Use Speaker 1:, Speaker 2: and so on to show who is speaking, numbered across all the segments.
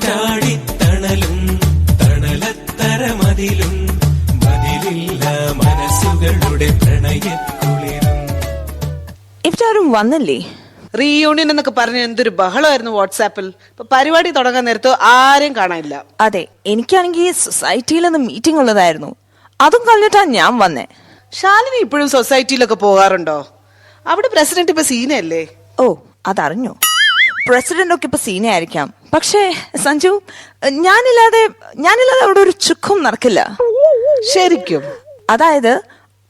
Speaker 1: തണലും തണലത്തരമതിലും മതിലില്ല മനസ്സുകളുടെ പ്രണയക്കുളിരും.
Speaker 2: ഇവരാരും വന്നില്ലേ?
Speaker 3: റീയൂണിയൻ എന്നൊക്കെ പറഞ്ഞ എന്തൊരു ബഹളമായിരുന്നു വാട്സാപ്പിൽ. ഇപ്പൊ പരിപാടി തുടങ്ങാൻ നേരത്ത് ആരെയും കാണാനില്ല.
Speaker 2: അതെ, എനിക്കാണെങ്കിൽ സൊസൈറ്റിയിൽ നിന്ന് മീറ്റിംഗ് ഉള്ളതായിരുന്നു. അതും കഴിഞ്ഞിട്ടാ ഞാൻ വന്നേ.
Speaker 3: ശാലിനി ഇപ്പോഴും സൊസൈറ്റിയിലൊക്കെ പോകാറുണ്ടോ? അവിടെ പ്രസിഡന്റ് ഇപ്പൊ സീനയല്ലേ?
Speaker 2: ഓ, അതറിഞ്ഞു. പ്രസിഡന്റ് ഒക്കെ ഇപ്പൊ സീനയായിരിക്കാം. പക്ഷേ സഞ്ജു, ഞാനില്ലാതെ അവിടെ ഒരു ചുക്കും നടക്കില്ല.
Speaker 3: ശരിക്കും?
Speaker 2: അതായത്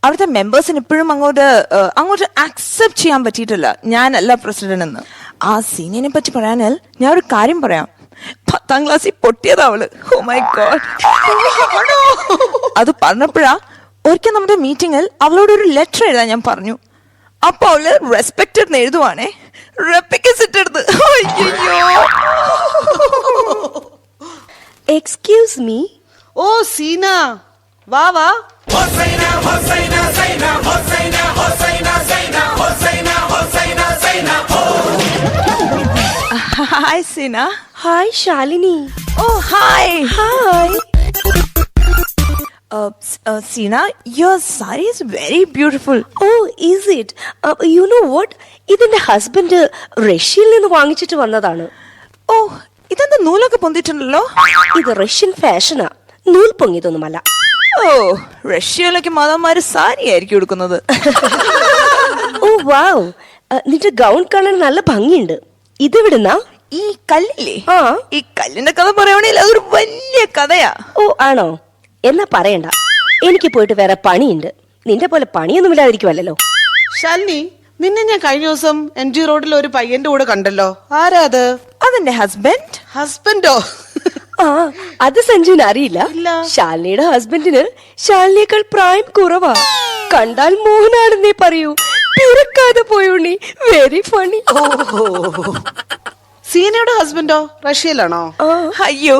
Speaker 2: അവിടുത്തെ മെമ്പേഴ്സിന് ഇപ്പോഴും അങ്ങോട്ട് ആക്സെപ്റ്റ് ചെയ്യാൻ പറ്റിയിട്ടില്ല ഞാനല്ല പ്രസിഡന്റ് എന്ന്. ആ സീനിയറിനെ പറ്റി പറയാനാൽ ഞാൻ ഒരു കാര്യം പറയാം. 10ാം ക്ലാസ്സിൽ പൊട്ടിയതാ അവള്. Oh my God. അത് പറഞ്ഞപ്പോഴാ ഒരിക്കൽ നമ്മുടെ മീറ്റിംഗിൽ അവളോട് ഒരു ലെറ്റർ എഴുതാൻ ഞാൻ പറഞ്ഞു. അപ്പൊ അവള് റെസ്പെക്റ്റഡ് എഴുതുവാണേ.
Speaker 4: Excuse me.
Speaker 3: ഓ സീന, വാ വാ.
Speaker 2: ഹായ് സീന.
Speaker 4: ഹായ് ശാലിനി.
Speaker 2: ഓ hi.
Speaker 4: Hi.
Speaker 2: Sina, your saree is very beautiful.
Speaker 4: Oh, is it? You know what? ഇതിന്റെ ഹസ്ബൻഡ് റഷ്യയിൽ നിന്ന് വാങ്ങിച്ചിട്ട് വന്നതാണ്.
Speaker 2: ഓ, ഇതെന്താ നൂലൊക്കെ പൊന്തിട്ടുണ്ടല്ലോ?
Speaker 4: ഇത് റഷ്യൻ ഫാഷനാ, നൂൽ പൊങ്ങിയതൊന്നുമല്ല.
Speaker 2: ഓ, റഷ്യയിലൊക്കെ മതന്മാര് സാരി ആയിരിക്കും എടുക്കുന്നത്.
Speaker 4: ഓ വാവ്, നിന്റെ ഗൗൺ കാണാൻ നല്ല ഭംഗിയുണ്ട്. ഇതെവിടുന്നാ?
Speaker 2: ഈ കല്ലില്ലേ?
Speaker 4: ആ,
Speaker 2: ഈ കല്ലിന്റെ കഥ പറയുവാണെങ്കിൽ അതൊരു വലിയ കഥയാ.
Speaker 4: ഓ ആണോ? എന്നാ പറയണ്ട, എനിക്ക് പോയിട്ട് വേറെ പണിയുണ്ട്. നിന്റെ പോലെ പണിയൊന്നും ഇല്ലാതിരിക്കുമല്ലോ.
Speaker 3: ശാലിനി, നിന്നെ ഞാൻ കഴിഞ്ഞ ദിവസം NG റോഡിൽ ഒരു പയ്യന്റെ കൂടെ കണ്ടല്ലോ. ആരാ അത്?
Speaker 2: അതെന്റെ ഹസ്ബൻഡ്.
Speaker 3: ഹസ്ബൻഡോ?
Speaker 4: ആ, അത് സഞ്ജുവിന് അറിയില്ല. ശാലിനിയുടെ ഹസ്ബൻഡിന് ശാലിനിയേക്കാൾ പ്രായം കുറവാ. കണ്ടാൽ മോഹനാണെന്നേ പറയൂ. പിറക്കാതെ പോയുണ്ണി. Very funny.
Speaker 3: സീനയുടെ ഹസ്ബൻഡോ റഷ്യയിലാണോ?
Speaker 2: അയ്യോ,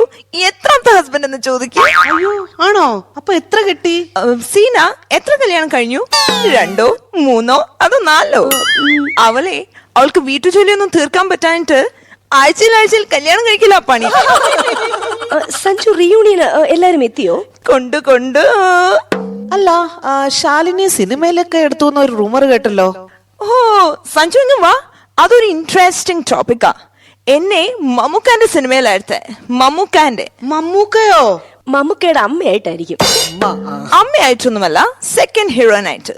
Speaker 2: എത്രാമത്തെ ഹസ്ബൻഡ് എന്ന് ചോദിക്കും.
Speaker 3: അയ്യോ, ആണോ? അപ്പൊ എത്ര കെട്ടി?
Speaker 2: സീന എത്ര കല്യാണം കഴിഞ്ഞു? 2, 3 അതോ 4? അവൾക്ക് വീട്ടുജോലിയൊന്നും തീർക്കാൻ പറ്റാനിട്ട് ആഴ്ചയിൽ കല്യാണം കഴിക്കില്ല പണി.
Speaker 4: സഞ്ജു, റീയൂണിയന് എല്ലാരും എത്തിയോ?
Speaker 2: കൊണ്ട്
Speaker 3: അല്ല, ശാലിനി സിനിമയിലൊക്കെ എടുത്തു ഒരു റൂമർ കേട്ടല്ലോ.
Speaker 2: ഓ സഞ്ജു, ഇങ്ങ് വാ. അതൊരു ഇൻട്രസ്റ്റിംഗ് ടോപ്പിക്കാ. എന്നെ മമ്മൂക്കാന്റെ സിനിമയിലായിരുത്തെ. മമ്മൂക്കയോ?
Speaker 4: മമ്മൂക്കയുടെ അമ്മയായിട്ടായിരിക്കും.
Speaker 2: അമ്മയായിട്ടൊന്നുമല്ല, സെക്കൻഡ് ഹീറോയിൻ ആയിട്ട്.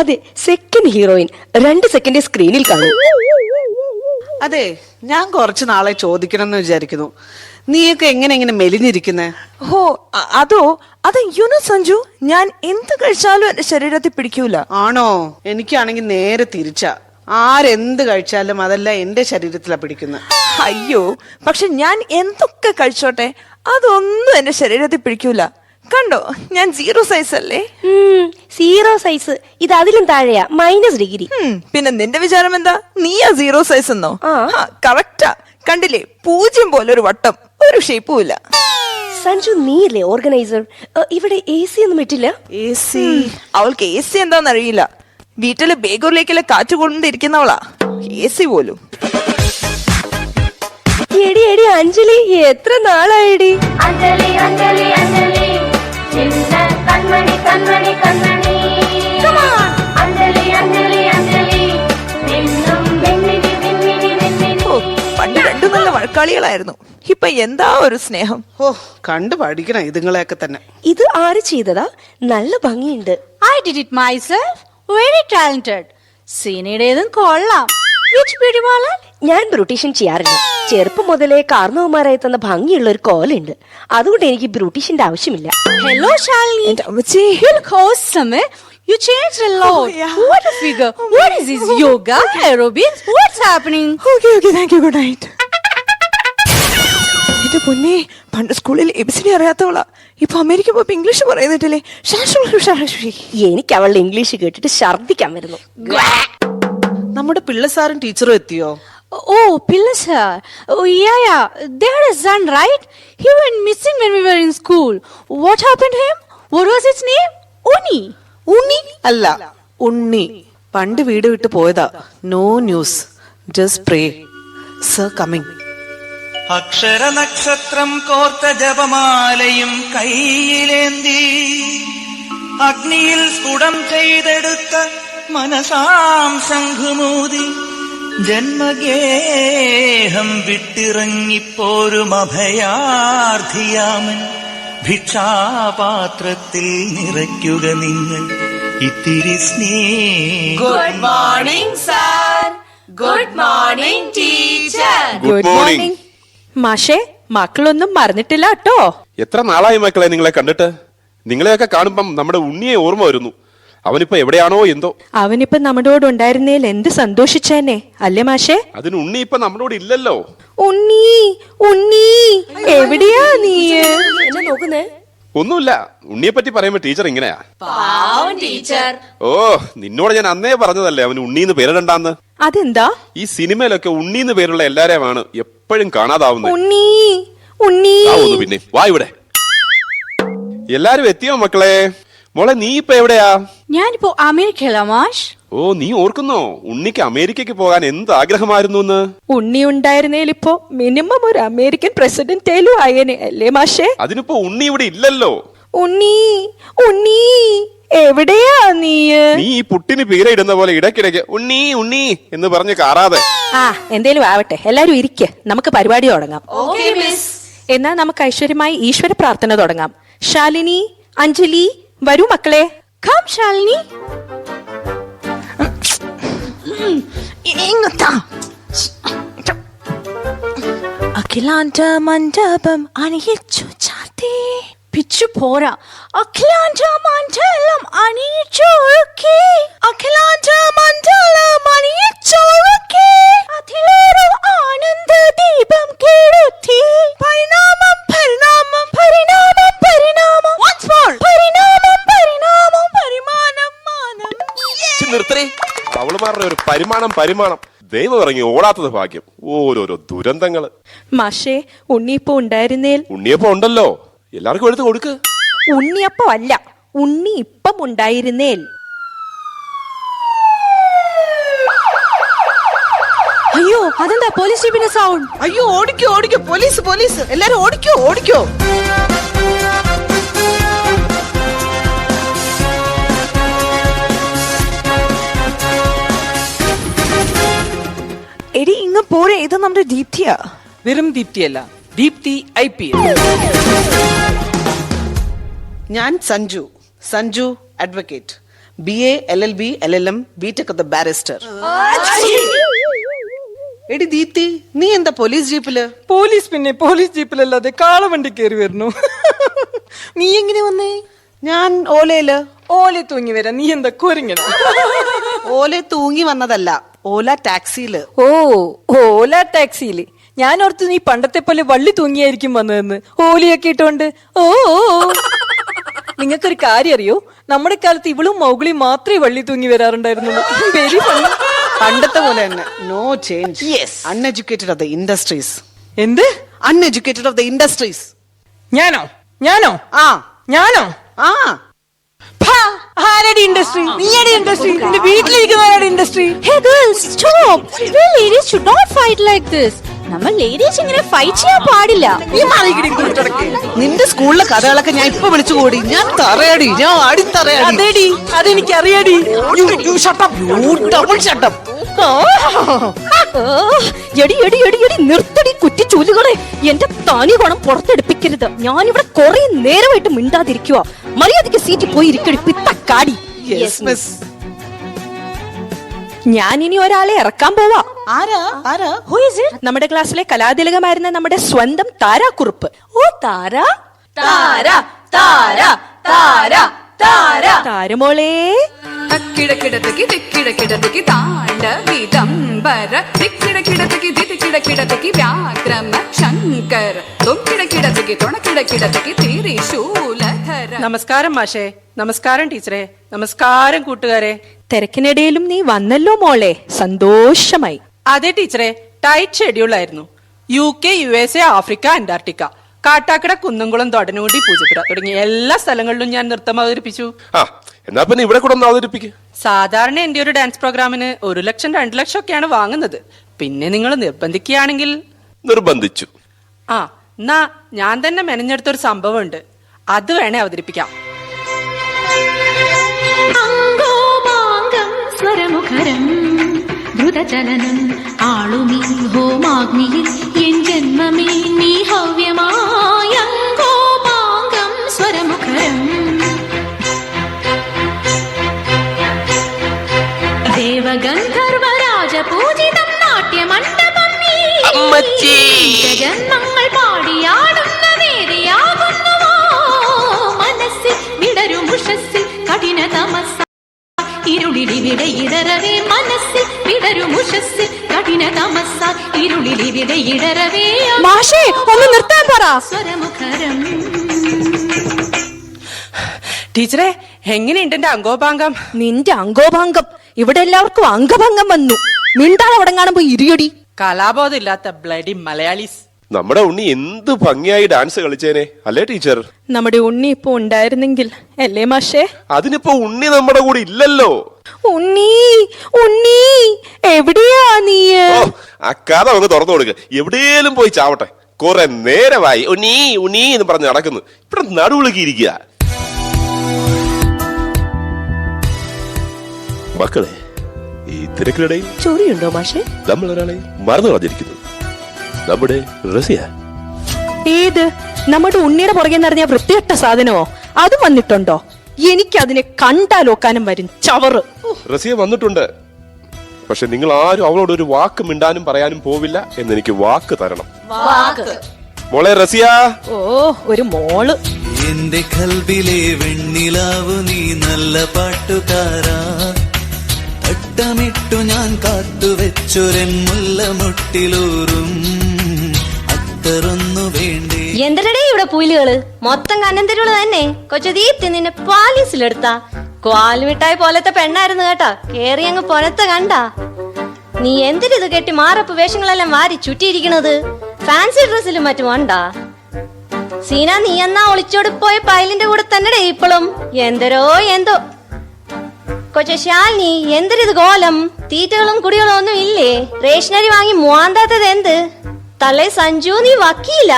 Speaker 4: അതെ, സെക്കൻഡ് ഹീറോയിൻ 2 സെക്കൻഡ് സ്ക്രീനിൽ കാണും.
Speaker 3: അതെ, ഞാൻ കുറച്ചു നാളെ ചോദിക്കണം എന്ന് വിചാരിക്കുന്നു. നീയൊക്കെ എങ്ങനെ മെലിഞ്ഞിരിക്കുന്നേ?
Speaker 2: ഓ അത് യുനോ സഞ്ജു, ഞാൻ എന്ത് കഴിച്ചാലും എന്റെ ശരീരത്തിൽ പിടിക്കൂല.
Speaker 3: ആണോ? എനിക്കാണെങ്കിൽ നേരെ തിരിച്ചാ. ആരെന്ത് കഴിച്ചാലും അതല്ല എന്റെ ശരീരത്തിലാ പിടിക്കുന്നത്.
Speaker 2: അയ്യോ, പക്ഷെ ഞാൻ എന്തൊക്കെ കഴിച്ചോട്ടെ അതൊന്നും എന്റെ ശരീരത്തിൽ പിടിക്കൂല. കണ്ടോ, ഞാൻ 0 സൈസ് അല്ലേ?
Speaker 4: 0 സൈസ്. ഇത് അതിലും താഴെയാ, -डिग्री.
Speaker 2: പിന്നെ നിന്റെ വിചാരം എന്താ? നീയാ 0 സൈസ് എന്നോ? കറക്റ്റാ. കണ്ടില്ലേ, 0 പോലെ ഒരു വട്ടം, ഒരു ഷേപ്പും ഇല്ല.
Speaker 4: സഞ്ജു, നീയല്ലേ ഓർഗനൈസർ? ഇവിടെ AC ഒന്നും ഇട്ടില്ല.
Speaker 2: AC? അവൾക്ക് AC എന്താന്നറിയില്ല. വീട്ടില് ബേഗൂരിലേക്കുള്ള കാറ്റ് കൊണ്ടിരിക്കുന്നവളാ. AC പോലും.
Speaker 4: എടി അഞ്ജലി, എത്ര നാളായിടി?
Speaker 2: പണ്ട് 2 നല്ല വഴക്കാളികളായിരുന്നു. ഇപ്പൊ എന്താ ഒരു സ്നേഹം.
Speaker 3: ഓ, കണ്ടു പഠിക്കണം ഇതുങ്ങളെയൊക്കെ തന്നെ.
Speaker 4: ഇത് ആര് ചെയ്തതാ? നല്ല ഭംഗിയുണ്ട്.
Speaker 5: I did it myself. Very talented. സീനയുടേതും കൊള്ളാം. Which beauty parlor?
Speaker 4: ഞാൻ ബ്യൂട്ടീഷ്യൻ ചെയ്യാറില്ല. ചെറുപ്പം മുതലേ കാർന്നവന്മാരായി തന്ന ഭംഗിയുള്ള ഒരു കോലുണ്ട്. അതുകൊണ്ട് എനിക്ക് ബ്യൂട്ടീഷ്യന്റെ ആവശ്യമില്ല.
Speaker 5: Hello Shalini.
Speaker 2: എന്റെ അമ്മച്ചി,
Speaker 5: You look awesome. You changed a lot.
Speaker 2: Oh, yeah.
Speaker 5: What a figure. What is this? Yoga? Aerobics? What's happening?
Speaker 2: Okay, thank you, good night. എന്റെ പൊന്നെ, പണ്ട് സ്കൂളിൽ ABCD അറിയാത്തവളാ. ഇപ്പൊ അമേരിക്ക പോയപ്പോ ഇംഗ്ലീഷ് പറയുന്നിട്ടില്ലേ?
Speaker 4: എനിക്ക് അവളുടെ ഇംഗ്ലീഷ് കേട്ടിട്ട് ഛർദിക്കാൻ വരുന്നു.
Speaker 3: നമ്മുടെ പിള്ളസാറും ടീച്ചറും എത്തിയോ?
Speaker 5: Oh, Pilla sir. Oh, yeah. They had a son, right? He went missing when we were in school. What happened to him? What was his name? Uni.
Speaker 3: അല്ല, ഉണ്ണി. പണ്ട് വീട് വിട്ട് പോയതാ. No news, just pray. Sir coming.
Speaker 1: അക്ഷരനക്ഷത്രം കോർത്ത ജപമാലയും കയ്യിലേന്തി അഗ്നിയിൽ സ്ഫുടം ചെയ്തെടുത്ത മനസാം ശംഖുമൂതി ജന്മഗേഹം വിട്ടിറങ്ങിപ്പോരും അഭയാർത്ഥിയാമൻ ഭിക്ഷാപാത്രത്തിൽ നിറയ്ക്കുക നിങ്ങൾ ഇത്തിരി സ്നേഹം.
Speaker 4: Good morning sir. Good morning teacher.
Speaker 6: Good morning.
Speaker 4: മാഷേ, മക്കളൊന്നും മറന്നിട്ടില്ല കേട്ടോ.
Speaker 6: എത്ര നാളായി മക്കളെ നിങ്ങളെ കണ്ടിട്ട്. നിങ്ങളെയൊക്കെ കാണുമ്പം നമ്മുടെ ഉണ്ണിയെ ഓർമ്മ വരുന്നു. അവനിപ്പോ എവിടെയാണോ എന്തോ.
Speaker 4: അവനിപ്പോ നമ്മളോട് ഉണ്ടായിരുന്നേൽ എന്ത് സന്തോഷിച്ചേനെ അല്ലേ മാഷേ?
Speaker 6: അതിന് ഉണ്ണി ഇപ്പൊ നമ്മളോട് ഇല്ലല്ലോ.
Speaker 4: ഉണ്ണി, ഉണ്ണി എവിടെയാ നീ? എന്നെ നോക്കുന്നേ.
Speaker 6: ഒന്നുമില്ല, ഉണ്ണിയെ പറ്റി പറയുമ്പോ ടീച്ചർ ഇങ്ങനെയാ.
Speaker 4: ടീച്ചർ,
Speaker 6: ഓ, നിന്നോട് ഞാൻ അന്നേ പറഞ്ഞതല്ലേ അവന് ഉണ്ണീന്ന് പേരിടണ്ടാന്ന്.
Speaker 4: അതെന്താ?
Speaker 6: ഈ സിനിമയിലൊക്കെ ഉണ്ണീന്ന് പേരുള്ള എല്ലാരെയുമാണ് എപ്പോഴും കാണാതാവുന്നത്.
Speaker 4: ഉണ്ണി, ഉണ്ണി.
Speaker 6: പിന്നെ വാ ഇവിടെ. എല്ലാരും എത്തിയോ മക്കളെ? മോളെ നീ ഇപ്പൊ എവിടെയാ?
Speaker 5: ഞാനിപ്പോ അമേരിക്കയിലാ മാഷ്.
Speaker 6: ഓ, നീ ഓർക്കുന്നോ ഉണ്ണിക്ക് അമേരിക്കക്ക് പോകാൻ എന്ത് ആഗ്രഹമായിരുന്നു എന്ന്?
Speaker 4: ഉണ്ണി ഉണ്ടായിരുന്നേൽ ഇപ്പോ മിനിമം ഒരു അമേരിക്കൻ പ്രസിഡന്റേലും ആയേനെ അല്ലേ മാഷേ?
Speaker 6: അതിനിപ്പോ ഉണ്ണി ഇവിടെ ഇല്ലല്ലോ.
Speaker 4: ഉണ്ണി, ഉണ്ണി എവിടെയാ നീ?
Speaker 6: നീ ഈ പുട്ടിന് പീരയിടുന്ന പോലെ ഇടയ്ക്കിടയ്ക്ക് ഉണ്ണി ഉണ്ണി എന്ന് പറഞ്ഞ് കാറാതെ.
Speaker 4: ആ, എന്തേലും ആവട്ടെ, എല്ലാരും ഇരിക്കെ, നമുക്ക് പരിപാടി തുടങ്ങാം. എന്നാ നമുക്ക് ഐശ്വര്യമായി ഈശ്വര പ്രാർത്ഥന തുടങ്ങാം. ശാലിനി, അഞ്ജലി വരൂ മക്കളെ.
Speaker 5: Come, Shalini.
Speaker 2: ഇങ്ങത്താ. അഖിലാണ്ട മണ്ഡപം അണിയിച്ചു ചാത്തി.
Speaker 5: പിച്ചു പോരാ. അഖിലാണ്ട മണ്ഡലം അണിയിച്ചൊരുക്കി.
Speaker 2: അഖിലാണ്ട മണ്ഡലം അണിയിച്ചൊരുക്കി.
Speaker 5: അതിലൊരു ആനന്ദ ദീപം കെടുത്തി.
Speaker 2: പരിണാമം പരിണാമം
Speaker 5: പരിണാമം പരിണാമം.
Speaker 2: Once more.
Speaker 5: പരിണാമം പരിണാമം.
Speaker 2: പരിമാണം മാനം.
Speaker 6: നിർത്തേ. അവളുമാരുടെ ഒരു പരിമാണം. ദൈവം ഇറങ്ങി ഓടാത്തത് ഭാഗ്യം. ഓരോരോ ദുരന്തങ്ങള്.
Speaker 4: മാഷേ, ഉണ്ണിയപ്പോ ഉണ്ടായിരുന്നേൽ.
Speaker 6: ഉണ്ണിയപ്പോ ഉണ്ടല്ലോ, എല്ലാവർക്കും എടുത്ത് കൊടുക്ക്.
Speaker 4: ഉണ്ണിയപ്പം അല്ല, ഉണ്ണി ഇപ്പം ഉണ്ടായിരുന്നേൽ.
Speaker 5: അയ്യോ, അതെന്താ പോലീസ് ജീപ്പിന്റെ സൗണ്ട്?
Speaker 3: അയ്യോ, ഓടിക്കോ ഓടിക്കോ, പോലീസ് പോലീസ്, എല്ലാരും ഓടിക്കോ ഓടിക്കോ.
Speaker 2: എടി ഇങ്ങ് പോരെ, ഇത് നമ്മുടെ ദീപ്തിയാ.
Speaker 7: വെറും ദീപ്തിയല്ല, ദീപ്തി IPS.
Speaker 3: ഞാൻ Sanju advocate, BA LLB LLM BTech of the barrister. എടി ദീപ്തി, നീ എന്താ പോലീസ് ജീപ്പില്?
Speaker 7: പിന്നെ പോലീസ് ജീപ്പിലല്ലാതെ കാളവണ്ടി കയറി വരുന്നു. നീ എങ്ങനെ വന്നേ?
Speaker 3: ഞാൻ ഓലയില്.
Speaker 7: ഓലെ തൂങ്ങി വരാ. നീ എന്താ കുരങ്ങന?
Speaker 3: ഓല തൂങ്ങി വന്നതല്ല, ഓല ടാക്സിയില്.
Speaker 7: ഓ, ഓല ടാക്സിയില്. ഞാൻ ഓർത്ത് നീ പണ്ടത്തെ പോലെ വള്ളി തൂങ്ങിയായിരിക്കും വന്നതെന്ന്. ഓലിയൊക്കെ ഇട്ടോണ്ട്. ഓ, നിങ്ങൾക്കൊരു കാര്യം അറിയോ? നമ്മുടെ കാലത്ത് ഇവളും മൗഗിളി മാത്രമേ വള്ളി തൂങ്ങി വരാറുണ്ടായിരുന്നുള്ളൂ. Very funny.
Speaker 3: പണ്ടത്തെ പോലെ തന്നെ, no change. Uneducated of the industries.
Speaker 7: എന്ത്?
Speaker 3: Uneducated of the industries.
Speaker 7: ഞാനോ?
Speaker 3: ആ
Speaker 7: ഞാനോ?
Speaker 3: ആ
Speaker 7: ആരടി ഇൻഡസ്ട്രി? നീയടി ഇൻഡസ്ട്രി. നിന്റെ വീട്ടിലിരിക്കുന്നവരാടി industry.
Speaker 5: Hey girls, stop. We ladies should not fight like this. നമ്മൾ ലേഡീസ് ഇങ്ങനെ ഫൈറ്റ് ചെയ്യാൻ പാടില്ല.
Speaker 3: നിന്റെ സ്കൂളിലെ കഥകളൊക്കെ ഞാൻ ഇപ്പൊ വിളിച്ചു കൂടി. ഞാൻ തറയടി, ഞാൻ അടിത്തറയടി.
Speaker 7: അതേടി, അതെനിക്കറിയാടി.
Speaker 4: എടി എടി എടി എടി നിർത്തടി കുറ്റിച്ചൂലുകളെ. എന്റെ താനി ഗുണം പുറത്തെടുപ്പിക്കരുത്. ഞാനിവിടെ കുറെ നേരമായിട്ട് മിണ്ടാതിരിക്കുക. മര്യാദയ്ക്ക് സീറ്റിൽ പോയി ഇരിക്കടി പിത്തക്കാടി. ഞാനിനി ഒരാളെ ഇറക്കാൻ പോവാ.
Speaker 3: ആരാ?
Speaker 4: Who is it? നമ്മുടെ ക്ലാസ്സിലെ കലാതിലകമായിരുന്ന നമ്മുടെ സ്വന്തം താരാക്കുറുപ്പ്.
Speaker 5: ഓ താര.
Speaker 4: താരമോളെ.
Speaker 8: കിടക്കിടത്തേക്ക് തിക്കിടക്കിടത്തേക്ക് താണ്ഡവിതംബര തിക്കിടക്കിടത്തേക്ക് തിക്കിടക്കിടത്തേക്ക് വ്യാക്രമ ശങ്കര തുക്കിടക്കിടത്തേക്ക് തുണക്കിടക്കിടത്തേക്ക് തിരിശൂലധര.
Speaker 7: നമസ്കാരം മാഷേ. നമസ്കാരം ടീച്ചറെ. നമസ്കാരം കൂട്ടുകാരെ.
Speaker 4: തിരക്കിനിടയിലും നീ വന്നല്ലോ മോളെ, സന്തോഷമായി.
Speaker 7: അതെ ടീച്ചറെ, ടൈറ്റ് ഷെഡ്യൂൾ ആയിരുന്നു. UK, USA, Africa, Antarctica, Kattakada, Kunnamkulam, തൊടനൂടി, പൂജപ്പുര തുടങ്ങിയ എല്ലാ സ്ഥലങ്ങളിലും ഞാൻ നൃത്തം അവതരിപ്പിച്ചു.
Speaker 6: എന്നാ പിന്നെ ഇവിടെ കൂടെ ഒന്ന് അവതരിപ്പിക്കും.
Speaker 7: സാധാരണ എന്റെ ഒരു ഡാൻസ് പ്രോഗ്രാമിന് 1 ലക്ഷം 2 ലക്ഷം ഒക്കെയാണ് വാങ്ങുന്നത്. പിന്നെ നിങ്ങൾ നിർബന്ധിക്കുകയാണെങ്കിൽ.
Speaker 6: നിർബന്ധിച്ചു.
Speaker 7: ആ എന്നാ ഞാൻ തന്നെ മെനഞ്ഞെടുത്തൊരു സംഭവം ഉണ്ട്, അത് വേണേ അവതരിപ്പിക്കാം.
Speaker 9: അംഗോപാംഗം സ്വരമുഖരം ദ്രുതചലനം ആളുമീ ഹോമാഗ്നിയിൽ എൻ ജന്മമേ നീ ഹവ്യമായ അംഗോപാംഗം സ്വരമുഖരം ദേവഗന്ധർവരാജപൂജിതം നാട്യമണ്ഡപം നീ ജന്മങ്ങൾ പാടിയാടുന്ന വേദിയാകുന്നുവോ മനസ്സിൽ വിടരുമുഷസ്സിൽ കഠിന തമസ ഇരുളിലിവിടെ ഇടറവേ മനസ്സിൽ വിടരുമുഷസ്സിൽ കഠിന തമസ ഇരുളിലിവിടെ ഇടറവേ
Speaker 4: മാഷേ ഒന്ന് നിർത്താൻ പറ.
Speaker 9: സ്വരമുഖരം.
Speaker 7: ടീച്ചറെ എങ്ങനെയുണ്ട് എന്റെ അംഗോപാംഗം?
Speaker 4: നിന്റെ അംഗോപാംഗം ഇവിടെ എല്ലാവർക്കും അംഗഭംഗം വന്നു. മിണ്ടാതെ അവിടെ കാണുമ്പോ ഇരിയടി.
Speaker 7: കലാബോധം ഇല്ലാത്ത ബ്ലഡി മലയാളീസ്.
Speaker 6: നമ്മുടെ ഉണ്ണി എന്ത് ഭംഗിയായി ഡാൻസ് കളിച്ചേനെ അല്ലേ ടീച്ചർ?
Speaker 4: നമ്മുടെ ഉണ്ണി ഇപ്പൊ ഉണ്ടായിരുന്നെങ്കിൽ അല്ലേ മാഷേ?
Speaker 6: അതിനിപ്പോ ഉണ്ണി നമ്മുടെ കൂടെ ഇല്ലല്ലോ.
Speaker 4: ഉണ്ണി ഉണ്ണി എവിടെയാ നീ?
Speaker 6: ഓ ആ കഥ നമുക്ക് തുറന്നു കൊടുക്ക, എവിടെയെങ്കിലും പോയി ചാവട്ടെ. കുറെ നേരമായി ഉണ്ണി ഉണ്ണി എന്ന് പറഞ്ഞ് നടക്കുന്നു, ഇവിടെ നടുവിളക്കിയിരിക്കുക. മക്കളെ, ഈ തിരക്കിനിടയിൽ
Speaker 4: ചൊറിയുണ്ടോ മാഷേ?
Speaker 6: നമ്മൾ ഒരാളെ മറന്നു കളഞ്ഞിരിക്കുന്നു, നമ്മുടെ റസിയ.
Speaker 4: ഏത്? നമ്മുടെ ഉണ്ണിയുടെ പുറകെ നിറഞ്ഞ വൃത്തികെട്ട സാധനമോ? അത് വന്നിട്ടുണ്ടോ? എനിക്കതിനെ കണ്ടാലോക്കാനും വരും ചവറ്.
Speaker 6: റസിയ വന്നിട്ടുണ്ട്, പക്ഷെ നിങ്ങൾ ആരും അവളോട് ഒരു വാക്ക് മിണ്ടാനും പറയാനും പോവില്ല എന്നെനിക്ക് വാക്ക് തരണം. മോളെ റസിയ.
Speaker 4: ഓ ഒരു മോള്.
Speaker 1: എന്റെ കൽബിലെ വെണ്ണിലാവു നീ നല്ല പാട്ടുകാരാ, തട്ടമിട്ടു ഞാൻ കാത്തുവെച്ചൊരൻ മുല്ലമുട്ടിലൂറും അത്തറൊന്നു വേണ്ടേ.
Speaker 10: എന്തരടേ ഇവിടെ പുലികള് മൊത്തം കന്നന്തിരുള് തന്നെ. കൊച്ചു ദീപ്തി നിന്നെ പാലീസിലെടുത്ത ക്വാൽമിഠായി പോലത്തെ പെണ്ണായിരുന്നു കേട്ടാ. കേറി അങ്ങ് പൊനത്തെ കണ്ട. നീ എന്തിനിത് കെട്ടി മാറപ്പ് വേഷങ്ങളെല്ലാം വാരി ചുറ്റിയിരിക്കണത്? ഫാൻസി ഡ്രസ്സിലും മറ്റും ഉണ്ടാ സീന? നീ എന്നാ ഒളിച്ചോടി പോയ പൈലിന്റെ കൂടെ തന്നെ ഇപ്പോഴും എന്തരോ എന്തോ. കൊച്ചു ശാലിനി എന്തൊരിത് കോലം? തീറ്റകളും കുടികളും ഒന്നും ഇല്ലേ? റേഷനറി വാങ്ങി മൂവാന്താത്തത് എന്ത്? തള്ളേ സഞ്ജു നീ വക്കീല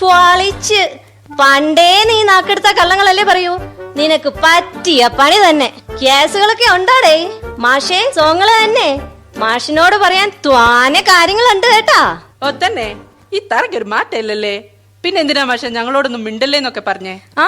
Speaker 10: പൊളിച്ച്. പണ്ടേ നീ നാക്കെടുത്ത കള്ളങ്ങളല്ലേ പറയൂ. നിനക്ക് പറ്റിയ പണി തന്നെ. കേസുകളൊക്കെ ഉണ്ടാടേ മാഷേ. സോങ്ങള് തന്നെ മാഷിനോട് പറയാൻ ത്വാന കാര്യങ്ങളുണ്ട് കേട്ടാ.
Speaker 7: ഓ തന്നെ, ഈ തറയ്ക്കൊരു മാറ്റമില്ലല്ലേ? പിന്നെ എന്തിനാ മാഷ ഞങ്ങളോടൊന്നും മിണ്ടല്ലേന്നൊക്കെ പറഞ്ഞേ?
Speaker 4: ആ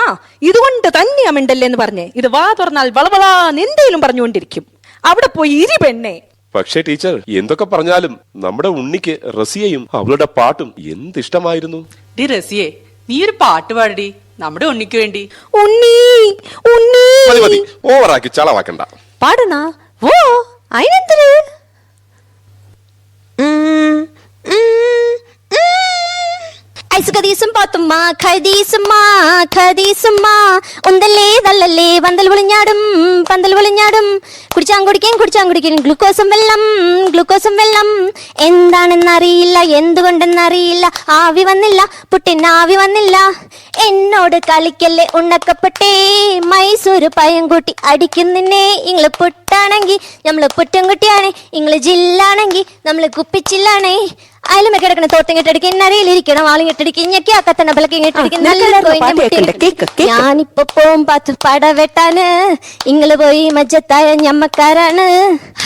Speaker 4: ഇതുകൊണ്ട് തന്നെയാ മിണ്ടല്ലേന്ന് പറഞ്ഞേ. ഇത് വാ തുറന്നാൽ വളവളാ എന്തേലും പറഞ്ഞുകൊണ്ടിരിക്കും. അവിടെ പോയി ഇരി പെണ്ണേ.
Speaker 6: പക്ഷേ ടീച്ചർ, എന്തൊക്കെ പറഞ്ഞാലും നമ്മുടെ ഉണ്ണിക്ക് റസിയയും അവളുടെ പാട്ടും എന്തിഷ്ടമായിരുന്നു.
Speaker 7: ഡി റസിയെ, നീ ഒരു പാട്ട് പാടി നമ്മുടെ ഉണ്ണിക്ക് വേണ്ടി.
Speaker 4: ഉണ്ണി ഉണ്ണി
Speaker 6: മതി മതി, ഓവറാക്കി ചളവാക്കണ്ട.
Speaker 10: പാടണ ഓ അതിനെന്തര്? ഐസുകദീസും പാത്തുമ്മ ഖദീസുമ്മ ഉന്തല്ലേ തള്ളല്ലേ പന്തൽ പൊളിഞ്ഞാടും കുടിച്ചാൻ കുടിക്കാൻ ഗ്ലൂക്കോസും വെള്ളം എന്താണെന്നറിയില്ല, എന്തുകൊണ്ടെന്നറിയില്ല. ആവി വന്നില്ല, പുട്ടിനാവി വന്നില്ല. എന്നോട് കളിക്കല്ലേ ഉണ്ണക്കപ്പെട്ടേ, മൈസൂര് പയം കൂട്ടി അടിക്കുന്നിന്നെ. ഇങ്ങള് പുട്ടാണെങ്കി നമ്മള് പുറ്റും കുട്ടിയാണ്, ഇങ്ങള് ജില്ലാണെങ്കി നമ്മള് കുപ്പിച്ചില്ലാണേ. അയലുമ കിടക്കണ തോട്ടം കെട്ടടിക്കും, നരയിലിരിക്കണം ആളും കെട്ടടിക്കും, ഞെക്കാക്കത്തണ ബലക്കും കെട്ടടിക്കും. ഞാനിപ്പോ പോവും പത്ത് പട വെട്ടാന്, ഇങ്ങള് പോയി മജ്ജത്തായ ഞമ്മക്കാരാണ്.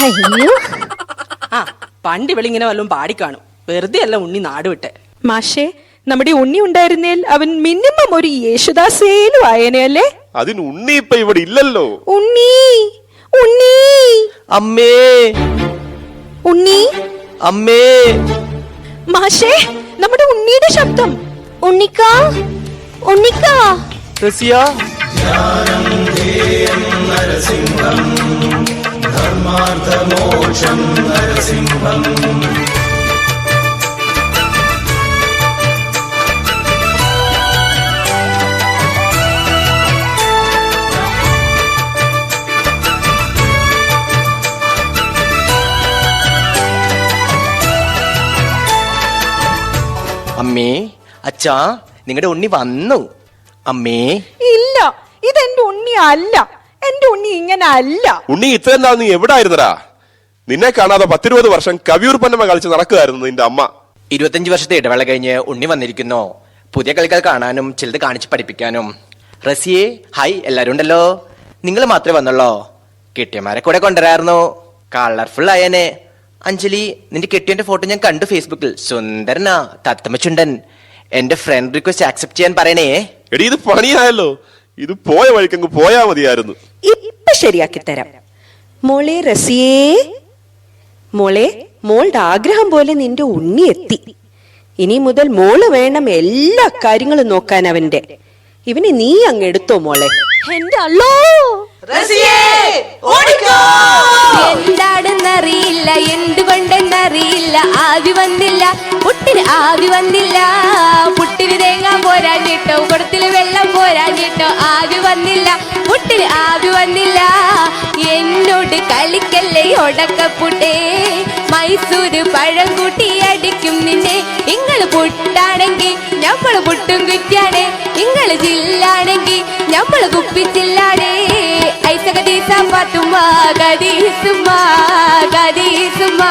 Speaker 10: അയ്യോ
Speaker 7: ആ പണ്ട് ഇവളിങ്ങനെ വല്ലതും പാടിക്കാണും. വെറുതെ അല്ല ഉണ്ണി നാട് വിട്ടെ.
Speaker 4: മാഷേ, നമ്മുടെ ഉണ്ണി ഉണ്ടായിരുന്നേൽ അവൻ മിനിമം ഒരു യേശുദാസേലും ആയനല്ലേ.
Speaker 6: അതിന് ഉണ്ണി ഇപ്പൊ ഇവിടെ ഇല്ലല്ലോ.
Speaker 4: ഉണ്ണി ഉണ്ണി
Speaker 1: അമ്മേ
Speaker 4: ഉണ്ണി
Speaker 1: അമ്മേ.
Speaker 4: മാഷേ, നമ്മുടെ ഉണ്ണിയുടെ ശബ്ദം.
Speaker 10: ഉണ്ണിക്കാ
Speaker 1: റസിയ.
Speaker 11: അമ്മേ, അച്ഛാ, നിങ്ങളുടെ ഉണ്ണി വന്നു. അമ്മേ.
Speaker 4: ഇല്ല, ഇതെന്റെ ഉണ്ണി അല്ല. എന്റെ ഉണ്ണി ഇങ്ങനെ അല്ല.
Speaker 6: ഉണ്ണി ഇത്രയും നാൾ നീ എവിടെ ആയിരുന്നടാ? നിന്നെ കാണാതെ 10-20 വർഷം കവിയൂർ പൊന്നമ്മ കളിച്ച് നടക്കുകയായിരുന്നു നിന്റെ അമ്മ.
Speaker 11: 25 വർഷത്തെ ഇടവേള കഴിഞ്ഞ് ഉണ്ണി വന്നിരിക്കുന്നു. പുതിയ കളികൾ കാണാനും ചിലത് കാണിച്ച് പഠിപ്പിക്കാനും. റസിയെ, ഹായ്, എല്ലാരും ഉണ്ടല്ലോ. നിങ്ങൾ മാത്രമേ വന്നുള്ളോ? കെട്ടിയമാരെ കൂടെ കൊണ്ടുവരായിരുന്നു. കളർഫുൾ ആയനെ. അഞ്ജലി, നിന്റെ കെട്ടിയന്റെ ഫോട്ടോ ഞാൻ കണ്ടു ഫേസ്ബുക്കിൽ. സുന്ദരനാ, തത്തമ്മച്ചുണ്ടൻ. എന്റെ ഫ്രണ്ട് റിക്വസ്റ്റ് ആക്സെപ്റ്റ് ചെയ്യാൻ പറയണേ.
Speaker 6: എടി, ഇത് പണിയായല്ലോ. ഇത് പോയ വഴിക്കങ്ങ് പോയാ മതിയായിരുന്നു.
Speaker 12: ഇപ്പൊ ശരിയാക്കി തരാം. മോളെ റസിയേ, മോളെ, മോളുടെ ആഗ്രഹം പോലെ നിന്റെ ഉണ്ണി എത്തി. ഇനി മുതൽ മോള് വേണം എല്ലാ കാര്യങ്ങളും നോക്കാൻ അവന്റെ. ഇവനെ നീ അങ്ങ് എടുത്തോ മോളെ.
Speaker 10: എന്റെ അല്ലോ, എന്താണെന്നറിയില്ല, എന്തുകൊണ്ടെന്നറിയില്ല, ആവി വന്നില്ല, പുട്ടിന് ആവി വന്നില്ല. പുട്ടിന് തേങ്ങാൻ പോരാഞ്ഞിട്ടോ, കുടത്തില് വെള്ളം പോരാഞ്ഞിട്ടോ, ആവി വന്നില്ല, പുട്ടിന് ആവി വന്നില്ല. എന്നോട് കളിക്കല്ലേ ഒടക്കപ്പുട്ടേ, മൈസൂര് പഴം കൂട്ടി അടിക്കും നിന്നെ. ഇങ്ങള് പുട്ടാണെങ്കി ഞമ്മള് പുട്ടും കുറ്റാണ്, ഇങ്ങള് ജില്ലാണെങ്കി ഞമ്മള് കുപ്പിച്ചില്ലാണേ. ഐസകദീസ പാത്തുമ്മ ഗദീസുമ്മ ഗദീസുമ്മ.